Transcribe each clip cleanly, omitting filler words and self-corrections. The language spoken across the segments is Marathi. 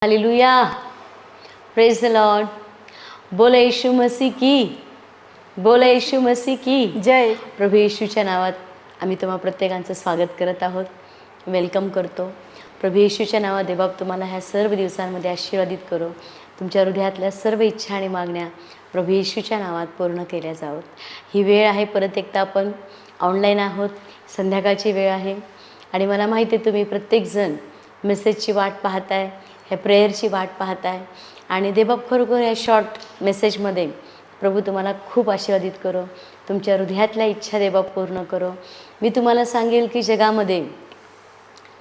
Hallelujah, praise the Lord. बोला येशू मसीह की, बोला येशू मसीह की जय। प्रभू येशूच्या नावात आम्ही तुम्हा प्रत्येकांचं स्वागत करत आहोत, वेलकम करतो। प्रभू येशूच्या नावात देवबाप तुम्हाला ह्या सर्व दिवसांमध्ये आशीर्वादित करो। तुमच्या हृदयातल्या सर्व इच्छा आणि मागण्या प्रभू येशूच्या नावात पूर्ण केल्या जावोत। ही वेळ आहे, परत एकदा आपण ऑनलाईन आहोत, संध्याकाळची वेळ आहे आणि मला माहिती आहे तुम्ही प्रत्येकजण मेसेजची वाट पाहताय, ह्या प्रेयरची वाट पाहताय आणि देवबाप खरोखर या शॉर्ट मेसेजमध्ये प्रभू तुम्हाला खूप आशीर्वादित करो, तुमच्या हृदयातल्या इच्छा देवबाप पूर्ण करो। मी तुम्हाला सांगेल की जगामध्ये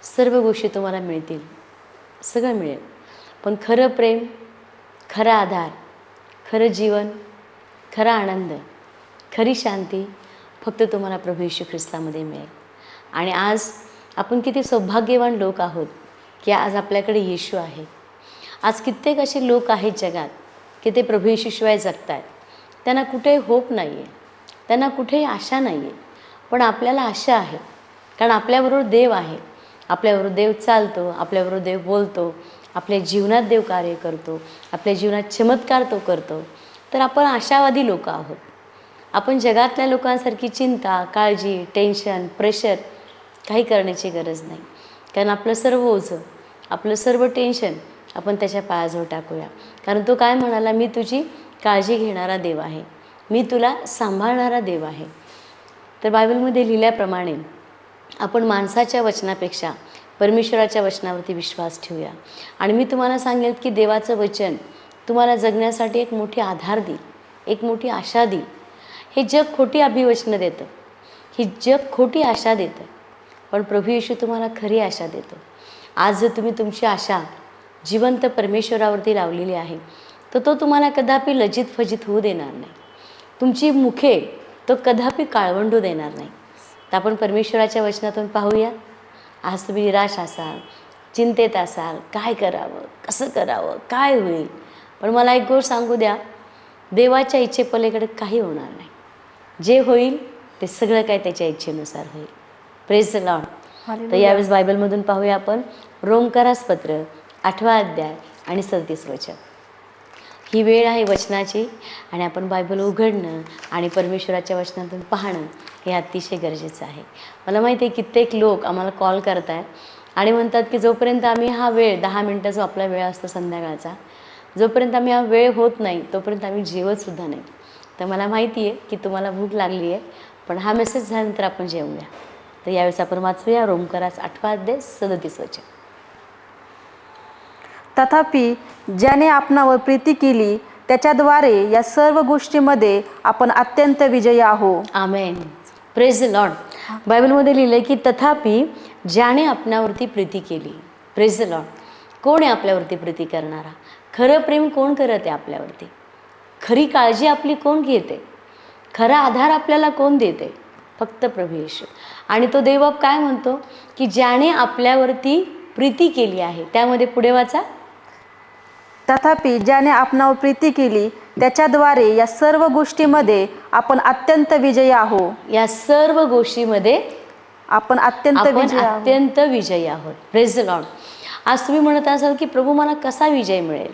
सर्व गोष्टी तुम्हाला मिळतील, सगळं मिळेल, पण खरं प्रेम, खरा आधार, खरं जीवन, खरा आनंद, खरी शांती फक्त तुम्हाला प्रभू येशू ख्रिस्तामध्ये मिळेल। आणि आज आपण किती सौभाग्यवान लोक आहोत की आज आपल्याकडे येशू आहे। आज कित्येक असे लोक आहेत जगात की ते प्रभू येशूशिवाय जगत आहेत, त्यांना कुठेही होप नाही आहे, त्यांना कुठेही आशा नाही आहे, पण आपल्याला आशा आहे, कारण आपल्याबरोबर देव आहे, आपल्याबरोबर देव चालतो, आपल्याबरोबर देव बोलतो, आपल्या जीवनात देव कार्य करतो, आपल्या जीवनात चमत्कार तो करतो। तर आपण आशावादी लोक आहोत। आपण जगातल्या लोकांसारखी चिंता, काळजी, टेन्शन, प्रेशर काही करण्याची गरज नाही, कारण आपलं सर्व ओझं, आपलं सर्व टेन्शन आपण त्याच्या पायाजवळ टाकूया, कारण तो काय म्हणाला, मी तुझी काळजी घेणारा देव आहे, मी तुला सांभाळणारा देव आहे। तर बायबलमध्ये लिहिल्याप्रमाणे आपण माणसाच्या वचनापेक्षा परमेश्वराच्या वचनावरती विश्वास ठेवूया। आणि मी तुम्हाला सांगेल की देवाचं वचन तुम्हाला जगण्यासाठी एक मोठी आधार देईल, एक मोठी आशा देईल। हे जग खोटी अभिवचनं देतं, ही जग खोटी आशा देतं, पण प्रभू येशू तुम्हाला खरी आशा देतो। आज जर तुम्ही तुमची आशा जिवंत परमेश्वरावरती लावलेली आहे तर तो तुम्हाला कदापि लज्जित फजित होऊ देणार नाही, तुमची मुखे तो कदापि काळवंडू देणार नाही। तर आपण परमेश्वराच्या वचनातून पाहूया। आज तुम्ही निराश असाल, चिंतेत असाल, काय करावं, कसं करावं, काय होईल, पण मला एक गोष्ट सांगू द्या, देवाच्या इच्छेपलीकडे काही होणार नाही। जे होईल ते सगळं काय त्याच्या इच्छेनुसार होईल। Praise the Lord. तर यावेळेस बायबलमधून पाहूया आपण रोमकरास पत्र 8 अध्याय आणि 37 वचन। ही वेळ आहे वचनाची आणि आपण बायबल उघडणं आणि परमेश्वराच्या वचनातून पाहणं हे अतिशय गरजेचं आहे। मला माहिती आहे कित्येक लोक आम्हाला कॉल करत आहेत आणि म्हणतात की जोपर्यंत आम्ही हा वेळ 10 मिनटं जो आपला वेळ असतो संध्याकाळचा, जोपर्यंत आम्ही हा वेळ होत नाही तोपर्यंत आम्ही जेवतसुद्धा नाही। तर मला माहिती आहे की तुम्हाला भूक लागली आहे, पण हा मेसेज झाल्यानंतर आपण जेवूया। तर यावेळेस आपण वाचूया रोमकरास 8 अध्याय 37 वचन। तथापि ज्याने आपणावर प्रीती केली त्याच्याद्वारे या सर्व गोष्टींमध्ये आपण अत्यंत विजयी आहोत। आमेन, प्रेज द लॉर्ड। बायबलमध्ये लिहिलं की तथापि ज्याने आपणावरती प्रीती केली। Praise the Lord. कोण आहे आपल्यावरती प्रीती करणारा? खरं प्रेम कोण करत आहे आपल्यावरती? खरी काळजी आपली कोण घेते? खरा आधार आपल्याला कोण देते? फक्त प्रभू येशू। आणि तो देवबाप काय म्हणतो की ज्याने आपल्यावरती प्रीती केली आहे, त्यामध्ये पुढे वाचा, तथापि ज्याने आपणावर प्रीती केली त्याच्याद्वारे या सर्व गोष्टींमध्ये आपण अत्यंत विजयी आहोत। या सर्व गोष्टीमध्ये आपण अत्यंत विजयी आहोत। Praise the Lord. आज तुम्ही म्हणत असाल की प्रभू मला कसा विजय मिळेल,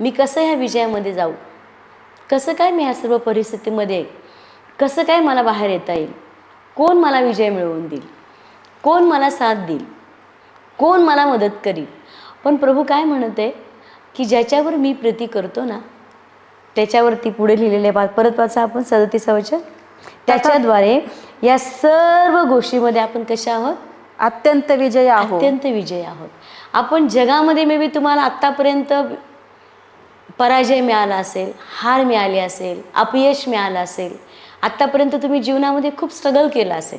मी कसं ह्या विजयामध्ये जाऊ, कसं काय मी ह्या सर्व परिस्थितीमध्ये कसं काय मला बाहेर येता येईल, कोण मला विजय मिळवून देईल, कोण मला साथ देईल, कोण मला मदत करील? पण प्रभू काय म्हणत आहे की ज्याच्यावर मी प्रीती करतो ना त्याच्यावरती पुढे लिहिलेले परत वाचा आपण 37 वचन, त्याच्याद्वारे या सर्व गोष्टीमध्ये आपण कशा आहोत? अत्यंत विजयी आहोत। अत्यंत विजयी आहोत। आपण जगामध्ये मे बी तुम्हाला आत्तापर्यंत पराजय मिळाला असेल, हार मिळाली असेल, अपयश मिळालं असेल, आत्तापर्यंत तुम्ही जीवनामध्ये खूप स्ट्रगल केलं असेल,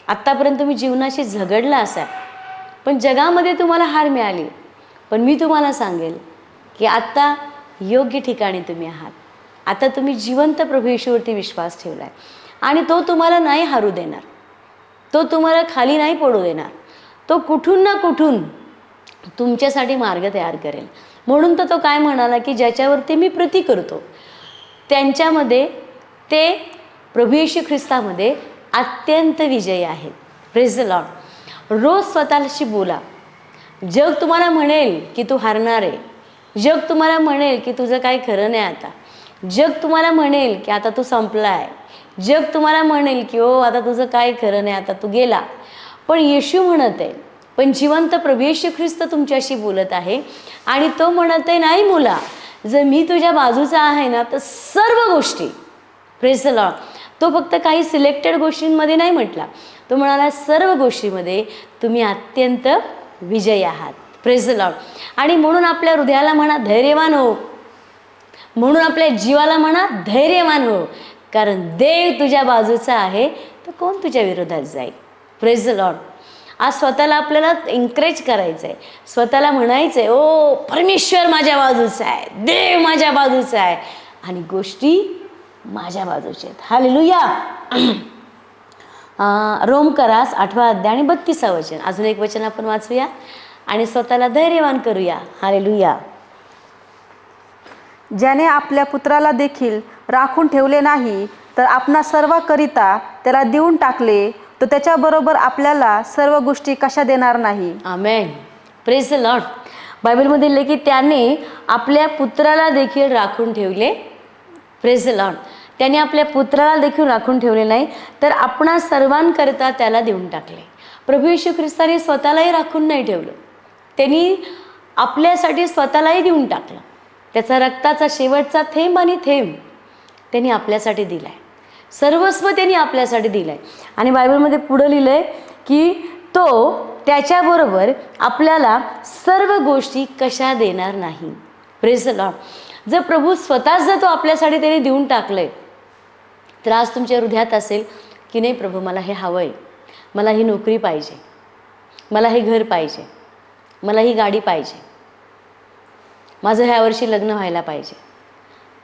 आत्तापर्यंत तुम्ही जीवनाशी झगडला असाल, पण जगामध्ये तुम्हाला हार मिळाली, पण मी तुम्हाला सांगेल की आत्ता योग्य ठिकाणी तुम्ही आहात। आता तुम्ही जिवंत प्रभू येशूवरती विश्वास ठेवला आहे आणि तो तुम्हाला नाही हारू देणार, तो तुम्हाला खाली नाही पडू देणार, तो कुठून ना कुठून तुमच्यासाठी मार्ग तयार करेल। म्हणून तर तो काय म्हणाला की ज्याच्यावरती मी प्रीती करतो त्यांच्यामध्ये ते प्रभू येशू ख्रिस्तामध्ये अत्यंत विजयी आहेत। Praise the Lord. रोज स्वतःशी बोला, जग तुम्हाला म्हणेल की तू हारणार आहे, जग तुम्हाला म्हणेल की तुझं काही खरं नाही आता, जग तुम्हाला म्हणेल की आता तू संपला आहे, जग तुम्हाला म्हणेल की ओ आता तुझं काय खरं नाही, आता तू गेला. पण येशू म्हणत आहे, पण जिवंत प्रभू येशू ख्रिस्त तुमच्याशी बोलत आहे आणि तो म्हणत आहे, नाही मुला, जर मी तुझ्या बाजूचा आहे ना तर सर्व गोष्टी, प्रेज द लॉर्ड, तो फक्त काही सिलेक्टेड गोष्टींमध्ये नाही म्हटला, तो म्हणाला सर्व गोष्टीमध्ये तुम्ही अत्यंत विजयी आहात. Praise the Lord. आणि म्हणून आपल्या हृदयाला म्हणा धैर्यवान हो, म्हणून आपल्या जीवाला म्हणा धैर्यवान हो, कारण देव तुझ्या बाजूचा आहे, तर कोण तुझ्या विरोधात जाईल. Praise the Lord. आज स्वतःला आपल्याला एन्करेज करायचं आहे, स्वतःला म्हणायचं आहे, ओ परमेश्वर माझ्या बाजूचा आहे, देव माझ्या बाजूचा आहे आणि गोष्टी माझ्या बाजूच्या आहेत. हालेलुया. रोमकरास 8 अध्याय आणि 32 वचन, अजून एक वचन आपण वाचूया आणि स्वतःला धैर्यवान करूया. हालेलुया. ज्याने आपल्या पुत्राला देखील राखून ठेवले नाही तर आपणा सर्वाकरिता त्याला देऊन टाकले, तो त्याच्याबरोबर आपल्याला सर्व गोष्टी कशा देणार नाही. आमेन. Praise the Lord. बायबलमध्ये लिहिले की त्याने आपल्या पुत्राला देखील राखून ठेवले. Praise the Lord. त्याने आपल्या पुत्राला देखील राखून ठेवले नाही तर आपणा सर्वांकरिता त्याला देऊन टाकले. प्रभू येशू ख्रिस्ताने स्वतःलाही राखून नाही ठेवलं, त्यांनी आपल्यासाठी स्वतःलाही देऊन टाकलं. त्याचा रक्ताचा शेवटचा थेंब आणि थेंब त्यांनी आपल्यासाठी दिला आहे, सर्वस्व त्यांनी आपल्यासाठी दिलं आहे. आणि बायबलमध्ये पुढं लिहिलं आहे की तो त्याच्याबरोबर आपल्याला सर्व गोष्टी कशा देणार नाही. Praise the Lord. जर प्रभू स्वतःच जर तो आपल्यासाठी त्याने देऊन टाकलंय, तर आज तुमच्या हृदयात असेल की नाही प्रभू मला हे हवं आहे, मला ही नोकरी पाहिजे, मला हे घर पाहिजे, मला ही गाडी पाहिजे, माझं ह्या वर्षी लग्न व्हायला पाहिजे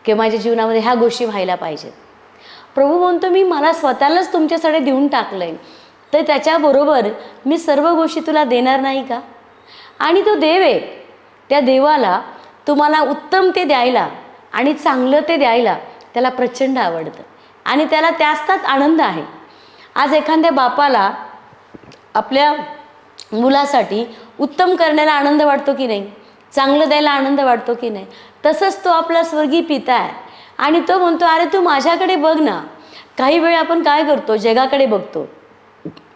किंवा माझ्या जीवनामध्ये ह्या गोष्टी व्हायला पाहिजेत. प्रभू म्हणतो मी मला स्वतःलाच तुमच्यासाठी देऊन टाकलं आहे, तर त्याच्याबरोबर मी सर्व गोष्टी तुला देणार नाही का. आणि तो देव आहे, त्या देवाला तुम्हाला उत्तम ते द्यायला आणि चांगलं ते द्यायला त्याला प्रचंड आवडतं आणि त्याला त्यात आनंद आहे. आज एखाद्या बापाला आपल्या मुलासाठी उत्तम करण्याला आनंद वाटतो की नाही, चांगलं द्यायला आनंद वाटतो की नाही, तसंच तो आपला स्वर्गीय पिता आहे आणि तो म्हणतो अरे तू माझ्याकडे बघ ना. काही वेळ आपण काय करतो, जगाकडे बघतो,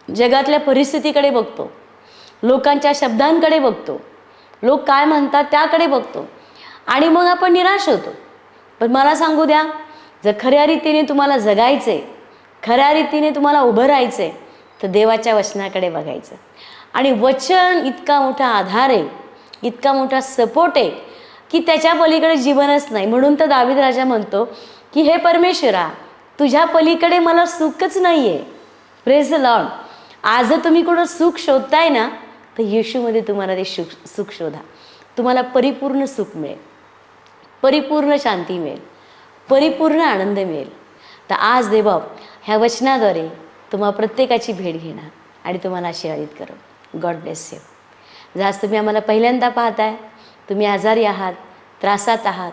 जगातल्या परिस्थितीकडे बघतो, लोकांच्या शब्दांकडे बघतो, लोक काय म्हणतात त्याकडे बघतो आणि मग आपण निराश होतो. पण मला सांगू द्या, जर खऱ्या रीतीने तुम्हाला जगायचे, खऱ्या रीतीने तुम्हाला उभं राहायचे, तर देवाच्या वचनाकडे बघायचं. आणि वचन इतका मोठा आधार आहे, इतका मोठा सपोर्ट आहे की त्याच्या पलीकडे जीवनच नाही. म्हणून तर दावीद राजा म्हणतो की हे परमेश्वरा, तुझ्या पलीकडे मला सुखच नाही आहे. Praise the Lord. आज जर तुम्ही कुठं सुख शोधताय ना, तर येशूमध्ये तुम्हाला ते सुख शोधा. तुम्हाला परिपूर्ण सुख मिळेल, परिपूर्ण शांती मिळेल, परिपूर्ण आनंद मिळेल. तर आज देवबाप ह्या वचनाद्वारे तुम्हा प्रत्येकाची भेट घेणार आणि तुम्हाला आशीर्वादित करो. God bless you. जर आज तुम्ही आम्हाला पहिल्यांदा पाहताय, तुम्ही आजारी आहात, त्रासात आहात,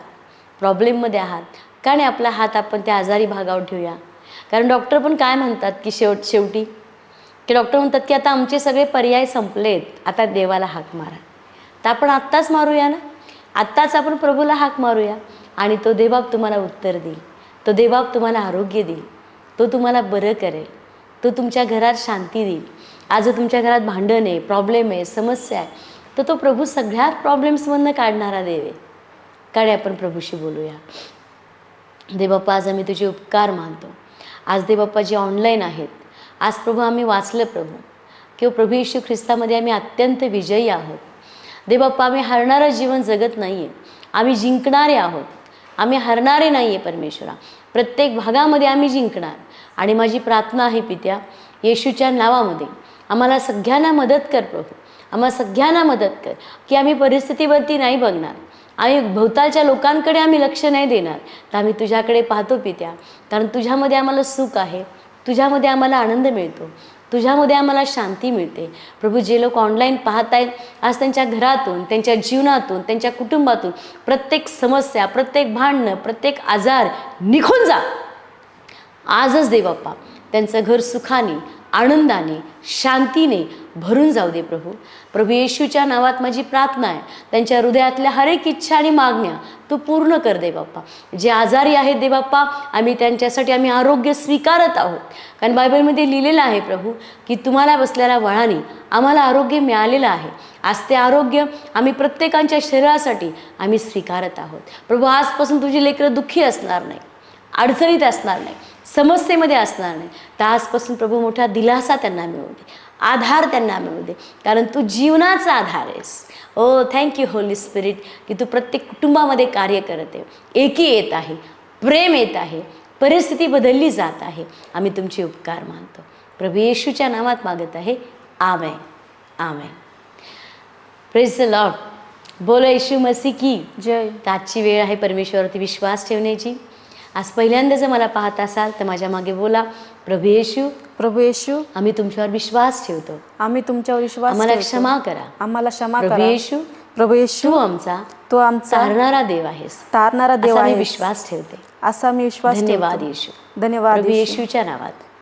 प्रॉब्लेममध्ये आहात, का नाही आपला हात आपण त्या आजारी भागावर ठेवूया. कारण डॉक्टर पण काय म्हणतात की शेवटी की डॉक्टर म्हणतात की आता आमचे सगळे पर्याय संपलेत, आता देवाला हाक मारा. तर आपण आत्ताच मारूया ना, आत्ताच आपण प्रभूला हाक मारूया आणि तो देवबाप तुम्हाला उत्तर देईल, तो देवबाप तुम्हाला आरोग्य देईल, तो तुम्हाला बरं करेल, तो तुमच्या घरात शांती देईल. आज तुमच्या घरात भांडण आहे, प्रॉब्लेम आहे, समस्या आहे, तर तो प्रभू सगळ्यात प्रॉब्लेम्समधनं काढणारा देव आहे. काढे आपण प्रभूशी बोलूया. देवबाप्पा आज आम्ही तुझे उपकार मानतो. आज देवबाप्पा जे ऑनलाईन आहेत, आज प्रभू आम्ही वाचलं प्रभू किंवा प्रभू येशू ख्रिस्तामध्ये आम्ही अत्यंत विजयी आहोत. देवबाप्पा आम्ही हरणारं जीवन जगत नाही आहे, आम्ही जिंकणारे आहोत, आम्ही हरणारे नाही आहे परमेश्वरा. प्रत्येक भागामध्ये आम्ही जिंकणार. आणि माझी प्रार्थना आहे पित्या, येशूच्या नावामध्ये आम्हाला सगळ्यांना मदत कर प्रभू, आम्हाला सगळ्यांना मदत कर की आम्ही परिस्थितीवरती नाही बघणार, आम्ही भोवतालच्या लोकांकडे आम्ही लक्ष नाही देणार, तर आम्ही तुझ्याकडे पाहतो पित्या. कारण तुझ्यामध्ये आम्हाला सुख आहे, तुझ्यामध्ये आम्हाला आनंद मिळतो, तुझ्यामध्ये आम्हाला शांती मिळते. प्रभू जे लोक ऑनलाईन पाहत आहेत, आज त्यांच्या घरातून, त्यांच्या जीवनातून, त्यांच्या कुटुंबातून प्रत्येक समस्या, प्रत्येक भांडणं, प्रत्येक आजार निघून जा. आजच देवबाप्पा त्यांचं घर सुखाने, आनंदाने, शांतीने, भरून जाऊ दे प्रभू. प्रभू येशूच्या नावात माझी प्रार्थना आहे, त्यांच्या हृदयातल्या हर एक इच्छा आणि मागण्या तू पूर्ण कर दे बाप्पा. जे आजारी आहेत दे बाप्पा, आम्ही त्यांच्यासाठी आम्ही आरोग्य स्वीकारत आहोत. कारण बायबलमध्ये लिहिलेलं आहे प्रभू की तुम्हाला बसलेल्या वळाने आम्हाला आरोग्य मिळालेलं आहे. आज ते आरोग्य आम्ही प्रत्येकाच्या शरीरासाठी आम्ही स्वीकारत आहोत. प्रभू आजपासून तुझी लेकरं दुःखी असणार नाही, अडचणीत असणार नाही, समस्येमध्ये असणार नाही. तर आजपासून प्रभू मोठा दिलासा त्यांना मिळू दे, आधार त्यांना मिळू दे, कारण तू जीवनाचा आधार आहेस. ओ थँक्यू होली स्पिरिट की तू प्रत्येक कुटुंबामध्ये कार्य करत आहे, एकी येत आहे, प्रेम येत आहे, परिस्थिती बदलली जात आहे. आम्ही तुमचे उपकार मानतो. प्रभू येशूच्या नावात मागत आहे. Amen, amen. Praise the Lord. बोलो येशू मसीह की जय. तर आजची वेळ आहे परमेश्वरावरती विश्वास ठेवण्याची. आज पहिल्यांदा जर मला पाहत असाल तर माझ्या मागे बोला, प्रभू येशू, प्रभू येशू, आम्ही तुमच्यावर विश्वास ठेवतो, आम्ही तुमच्यावर विश्वास आम्हाला ठेवतो. क्षमा करा. आम्हाला क्षमा प्रभू करा. येशू, प्रभू येशू, तू आमचा तो आमचा तारणारा देव आहेस, तारणारा देव असा मी आहे. विश्वास ठेवते. असा मी विश्वास धन्यवाद ठेवतो. येशू. धन्यवाद प्रभू येशू. येशूच्या नावात